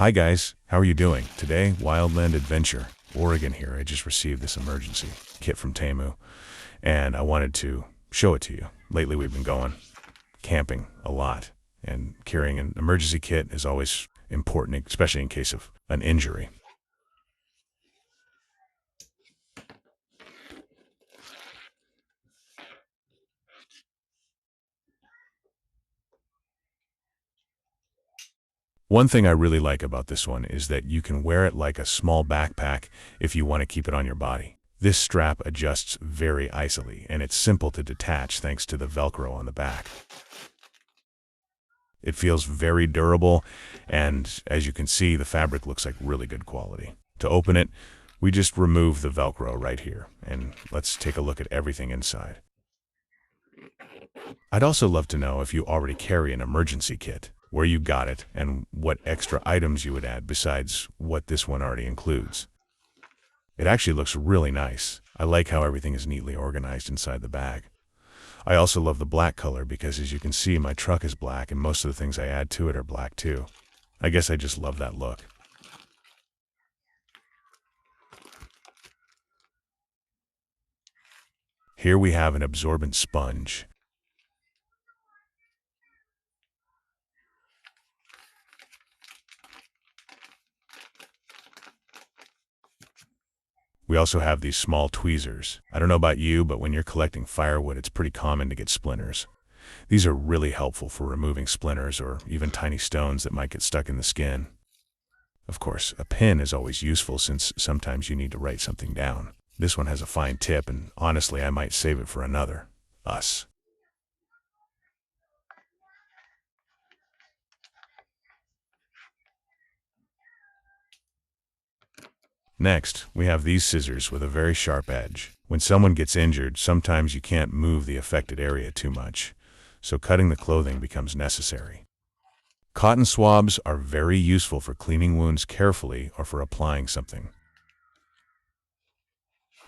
Hi guys, how are you doing? Today, Wildland Adventure, Oregon here. I just received this emergency kit from Temu, and I wanted to show it to you. Lately we've been going camping a lot, and carrying an emergency kit is always important, especially in case of an injury. One thing I really like about this one is that you can wear it like a small backpack if you want to keep it on your body. This strap adjusts very easily, and it's simple to detach thanks to the Velcro on the back. It feels very durable, and as you can see, the fabric looks like really good quality. To open it, we just remove the Velcro right here, and let's take a look at everything inside. I'd also love to know if you already carry an emergency kit, where you got it, and what extra items you would add besides what this one already includes. It actually looks really nice. I like how everything is neatly organized inside the bag. I also love the black color because, as you can see, my truck is black and most of the things I add to it are black too. I guess I just love that look. Here we have an absorbent sponge. We also have these small tweezers. I don't know about you, but when you're collecting firewood, it's pretty common to get splinters. These are really helpful for removing splinters or even tiny stones that might get stuck in the skin. Of course, a pen is always useful since sometimes you need to write something down. This one has a fine tip, and honestly, I might save it for another. Us. Next, we have these scissors with a very sharp edge. When someone gets injured, sometimes you can't move the affected area too much, so cutting the clothing becomes necessary. Cotton swabs are very useful for cleaning wounds carefully or for applying something.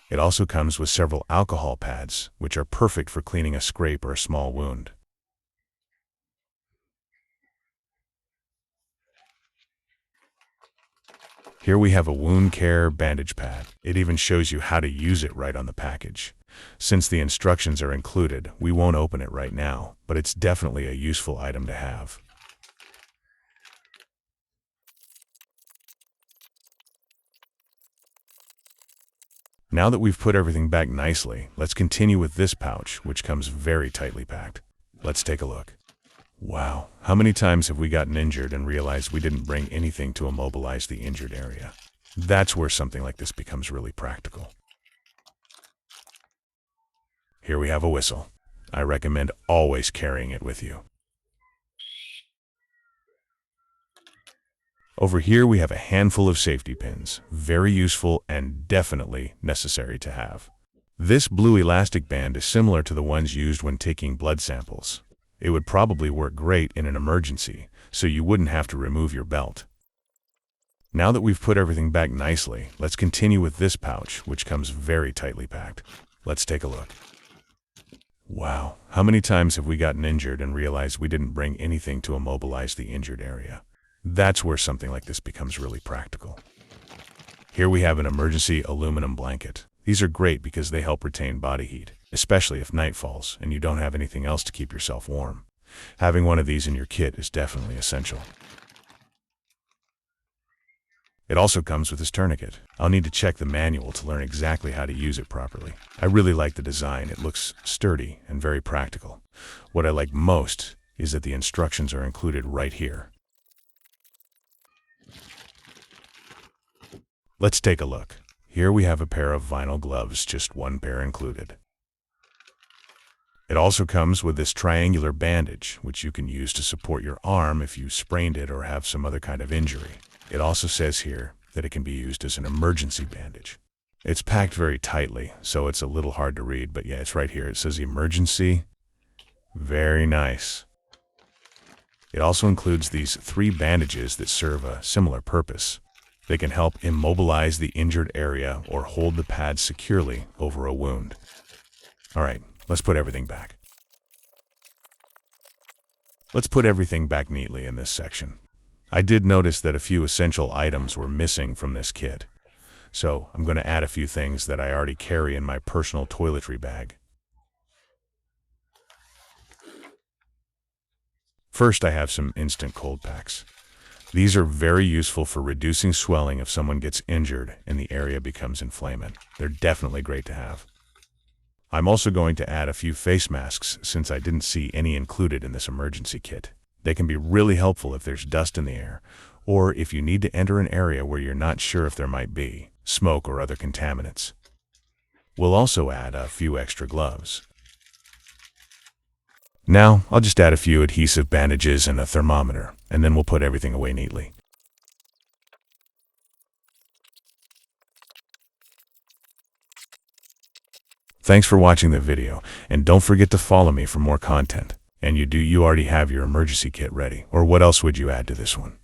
It also comes with several alcohol pads, which are perfect for cleaning a scrape or a small wound. Here we have a wound care bandage pad. It even shows you how to use it right on the package. Since the instructions are included, we won't open it right now, but it's definitely a useful item to have. Now that we've put everything back nicely, let's continue with this pouch, which comes very tightly packed. Let's take a look. Wow, how many times have we gotten injured and realized we didn't bring anything to immobilize the injured area? That's where something like this becomes really practical. Here we have a whistle. I recommend always carrying it with you. Over here we have a handful of safety pins, very useful and definitely necessary to have. This blue elastic band is similar to the ones used when taking blood samples. It would probably work great in an emergency, so you wouldn't have to remove your belt. Now that we've put everything back nicely, let's continue with this pouch, which comes very tightly packed. Let's take a look. Wow, how many times have we gotten injured and realized we didn't bring anything to immobilize the injured area? That's where something like this becomes really practical. Here we have an emergency aluminum blanket. These are great because they help retain body heat, especially if night falls and you don't have anything else to keep yourself warm. Having one of these in your kit is definitely essential. It also comes with this tourniquet. I'll need to check the manual to learn exactly how to use it properly. I really like the design. It looks sturdy and very practical. What I like most is that the instructions are included right here. Let's take a look. Here we have a pair of vinyl gloves, just one pair included. It also comes with this triangular bandage, which you can use to support your arm if you sprained it or have some other kind of injury. It also says here that it can be used as an emergency bandage. It's packed very tightly, so it's a little hard to read, but yeah, it's right here. It says emergency. Very nice. It also includes these 3 bandages that serve a similar purpose. They can help immobilize the injured area or hold the pad securely over a wound. All right, let's put everything back. Let's put everything back neatly in this section. I did notice that a few essential items were missing from this kit, so I'm going to add a few things that I already carry in my personal toiletry bag. First, I have some instant cold packs. These are very useful for reducing swelling if someone gets injured and the area becomes inflamed. They're definitely great to have. I'm also going to add a few face masks since I didn't see any included in this emergency kit. They can be really helpful if there's dust in the air, or if you need to enter an area where you're not sure if there might be smoke or other contaminants. We'll also add a few extra gloves. Now, I'll just add a few adhesive bandages and a thermometer, and then we'll put everything away neatly. Thanks for watching the video, and don't forget to follow me for more content. And you already have your emergency kit ready, or what else would you add to this one?